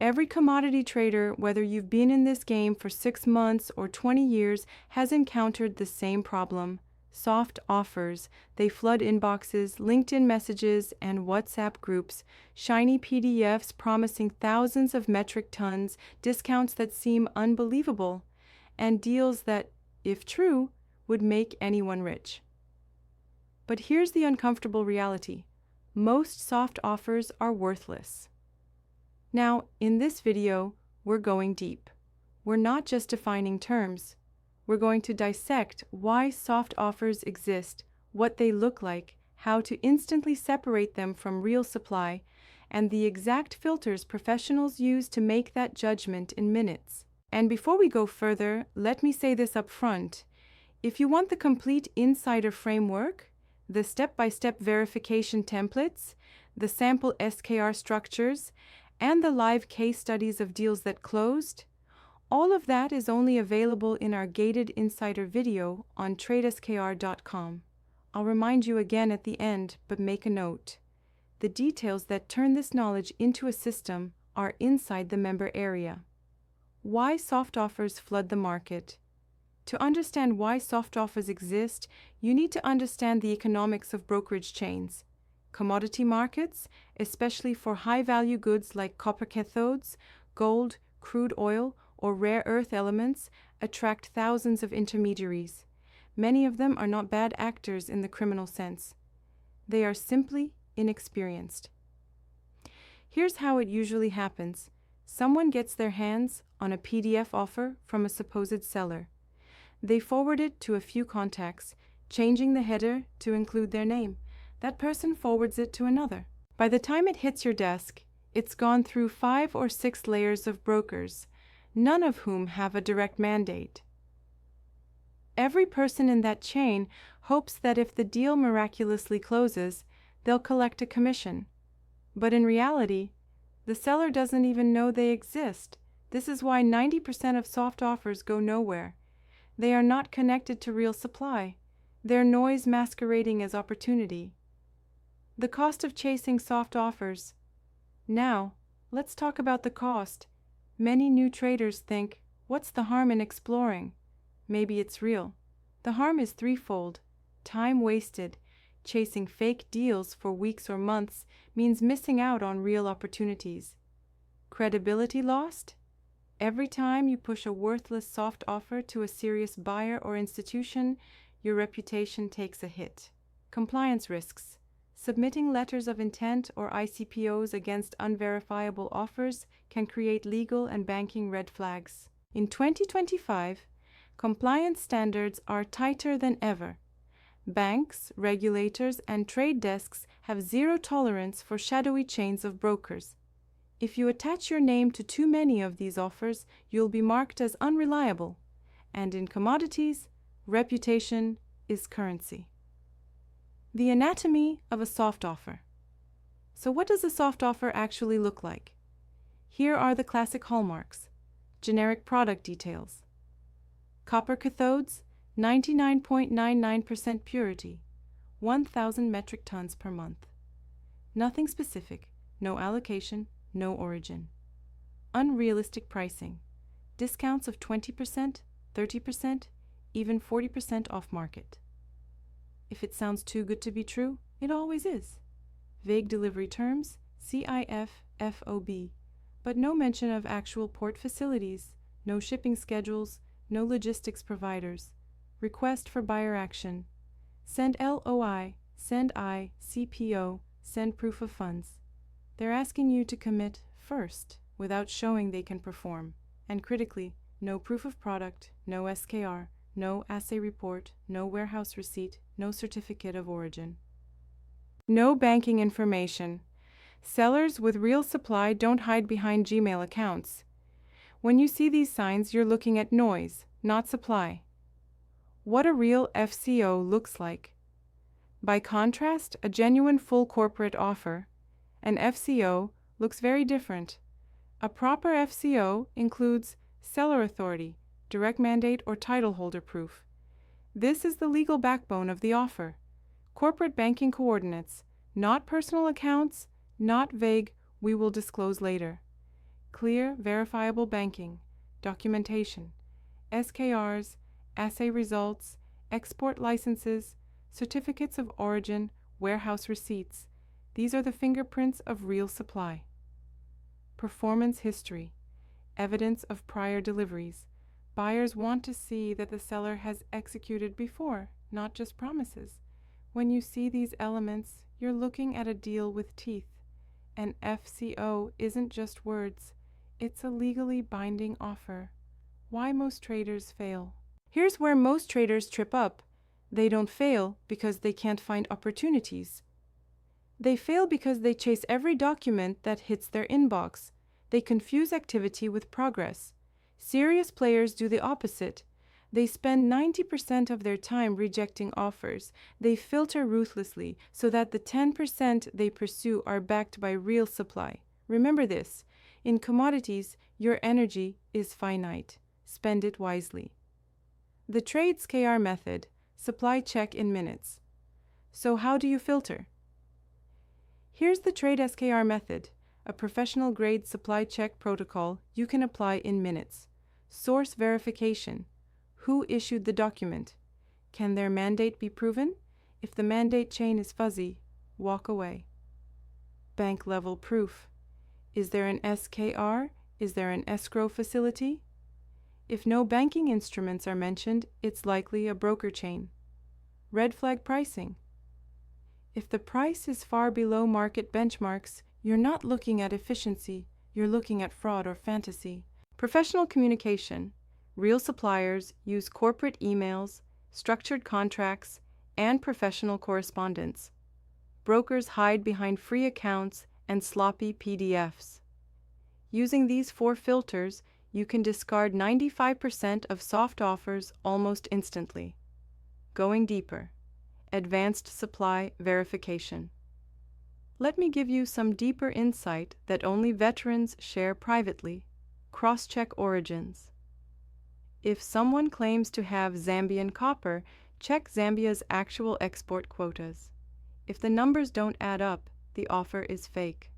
Every commodity trader, whether you've been in this game for 6 months or 20 years, has encountered the same problem. Soft offers. They flood inboxes, LinkedIn messages, and WhatsApp groups. Shiny PDFs promising thousands of metric tons, discounts that seem unbelievable, and deals that, if true, would make anyone rich. But here's the uncomfortable reality. Most soft offers are worthless. Now, in this video, we're going deep. We're not just defining terms. We're going to dissect why soft offers exist, what they look like, how to instantly separate them from real supply, and the exact filters professionals use to make that judgment in minutes. And before we go further, let me say this up front. If you want the complete insider framework, the step-by-step verification templates, the sample SKR structures, and the live case studies of deals that closed, all of that is only available in our gated insider video on TradeSKR.com. I'll remind you again at the end, but make a note. The details that turn this knowledge into a system are inside the member area. Why soft offers flood the market? To understand why soft offers exist, you need to understand the economics of brokerage chains. Commodity markets, especially for high-value goods like copper cathodes, gold, crude oil, or rare earth elements, attract thousands of intermediaries. Many of them are not bad actors in the criminal sense. They are simply inexperienced. Here's how it usually happens. Someone gets their hands on a PDF offer from a supposed seller. They forward it to a few contacts, changing the header to include their name. That person forwards it to another. By the time it hits your desk, it's gone through 5 or 6 layers of brokers, none of whom have a direct mandate. Every person in that chain hopes that if the deal miraculously closes, they'll collect a commission. But in reality, the seller doesn't even know they exist. This is why 90% of soft offers go nowhere. They are not connected to real supply. They're noise masquerading as opportunity. The cost of chasing soft offers. Now, let's talk about the cost. Many new traders think, what's the harm in exploring? Maybe it's real. The harm is threefold. Time wasted. Chasing fake deals for weeks or months means missing out on real opportunities. Credibility lost? Every time you push a worthless soft offer to a serious buyer or institution, your reputation takes a hit. Compliance risks. Submitting letters of intent or ICPOs against unverifiable offers can create legal and banking red flags. In 2025, compliance standards are tighter than ever. Banks, regulators, and trade desks have zero tolerance for shadowy chains of brokers. If you attach your name to too many of these offers, you'll be marked as unreliable. And in commodities, reputation is currency. The anatomy of a soft offer. So what does a soft offer actually look like? Here are the classic hallmarks. Generic product details. Copper cathodes, 99.99% purity, 1,000 metric tons per month. Nothing specific, no allocation, no origin. Unrealistic pricing. Discounts of 20%, 30%, even 40% off market. If it sounds too good to be true, it always is. Vague delivery terms, CIF/FOB, but no mention of actual port facilities, no shipping schedules, no logistics providers. Request for buyer action. Send LOI, send CPO, send proof of funds. They're asking you to commit first without showing they can perform. And critically, no proof of product, no SKR, no assay report, no warehouse receipt, no certificate of origin. No banking information. Sellers with real supply don't hide behind Gmail accounts. When you see these signs, you're looking at noise, not supply. What a real FCO looks like. By contrast, a genuine full corporate offer, an FCO, looks very different. A proper FCO includes seller authority, direct mandate, or title holder proof. This is the legal backbone of the offer. Corporate banking coordinates, not personal accounts, not vague, we will disclose later. clear, verifiable banking, documentation, SKRs, assay results, export licenses, certificates of origin, warehouse receipts. These are the fingerprints of real supply. Performance history, evidence of prior deliveries. Buyers want to see that the seller has executed before, not just promises. When you see these elements, you're looking at a deal with teeth. An FCO isn't just words, it's a legally binding offer. Why most traders fail? Here's where most traders trip up. They don't fail because they can't find opportunities. They fail because they chase every document that hits their inbox. They confuse activity with progress. Serious players do the opposite. They spend 90% of their time rejecting offers. They filter ruthlessly so that the 10% they pursue are backed by real supply. Remember this, in commodities, your energy is finite. Spend it wisely. The TradeSKR method, supply check in minutes. So how do you filter? Here's the TradeSKR method, a professional-grade supply check protocol you can apply in minutes. Source verification. Who issued the document? Can their mandate be proven? If the mandate chain is fuzzy, walk away. Bank-level proof. Is there an SKR? Is there an escrow facility? If no banking instruments are mentioned, it's likely a broker chain. Red flag pricing. If the price is far below market benchmarks, you're not looking at efficiency, you're looking at fraud or fantasy. Professional communication. Real suppliers use corporate emails, structured contracts, and professional correspondence. Brokers hide behind free accounts and sloppy PDFs. Using these 4 filters, you can discard 95% of soft offers almost instantly. Going deeper. Advanced supply verification. Let me give you some deeper insight that only veterans share privately. Cross-check origins. If someone claims to have Zambian copper, check Zambia's actual export quotas. If the numbers don't add up, the offer is fake.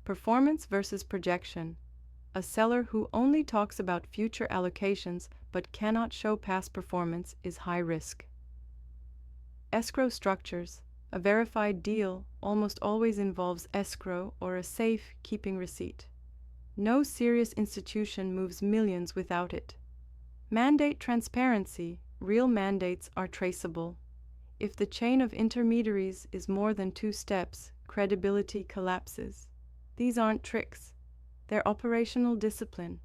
Performance versus projection. A seller who only talks about future allocations but cannot show past performance is high risk. Escrow structures. A verified deal almost always involves escrow or a safe keeping receipt. No serious institution moves millions without it. Mandate transparency. Real mandates are traceable. If the chain of intermediaries is more than 2 steps, credibility collapses. These aren't tricks. They're operational discipline.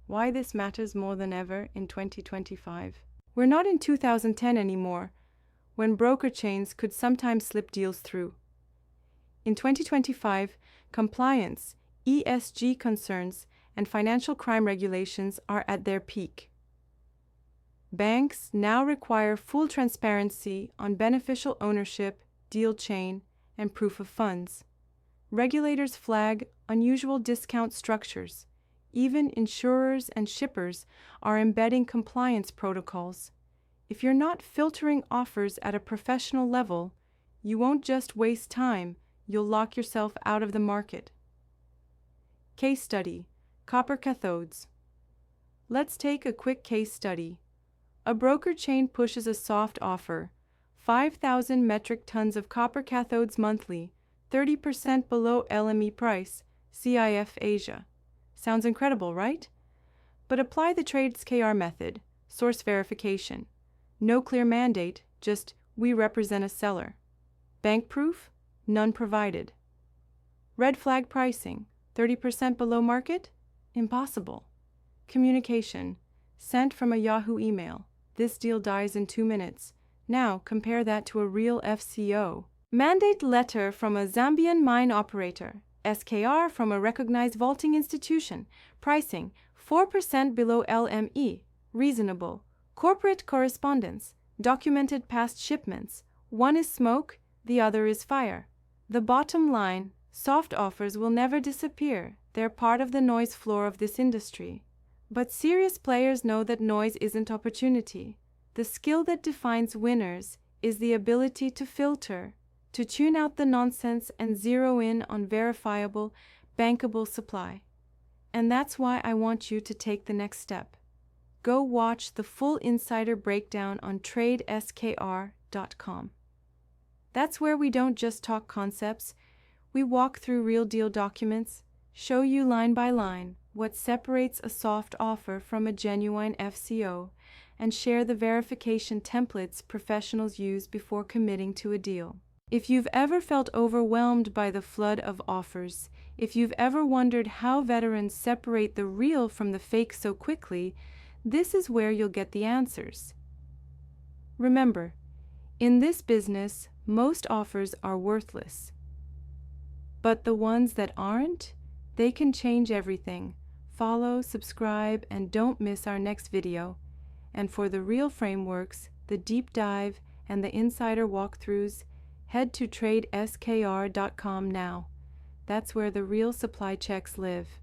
Why this matters more than ever in 2025. We're not in 2010 anymore, when broker chains could sometimes slip deals through. In 2025, compliance, ESG concerns, and financial crime regulations are at their peak. Banks now require full transparency on beneficial ownership, deal chain, and proof of funds. Regulators flag unusual discount structures. Even insurers and shippers are embedding compliance protocols. If you're not filtering offers at a professional level, you won't just waste time, you'll lock yourself out of the market. Case study: copper cathodes. Let's take a quick case study. A broker chain pushes a soft offer, 5,000 metric tons of copper cathodes monthly, 30% below LME price, CIF Asia. Sounds incredible, right? But apply the TradeSKR method, source verification. No clear mandate, just we represent a seller. Bank proof? None provided. Red flag pricing, 30% below market? Impossible. Communication, sent from a Yahoo email. This deal dies in 2 minutes. Now compare that to a real FCO. Mandate letter from a Zambian mine operator. SKR from a recognized vaulting institution. Pricing, 4% below LME. Reasonable. Corporate correspondence. Documented past shipments. One is smoke, the other is fire. The bottom line, soft offers will never disappear. They're part of the noise floor of this industry. But serious players know that noise isn't opportunity. The skill that defines winners is the ability to filter, to tune out the nonsense and zero in on verifiable, bankable supply. And that's why I want you to take the next step. Go watch the full insider breakdown on TradeSKR.com. That's where we don't just talk concepts, we walk through real deal documents, show you line by line what separates a soft offer from a genuine FCO, and share the verification templates professionals use before committing to a deal. If you've ever felt overwhelmed by the flood of offers, if you've ever wondered how veterans separate the real from the fake so quickly, this is where you'll get the answers. Remember, in this business, most offers are worthless. But the ones that aren't, they can change everything. Follow, subscribe, and don't miss our next video. And for the real frameworks, the deep dive, and the insider walkthroughs, head to TradeSKR.com now. That's where the real supply checks live.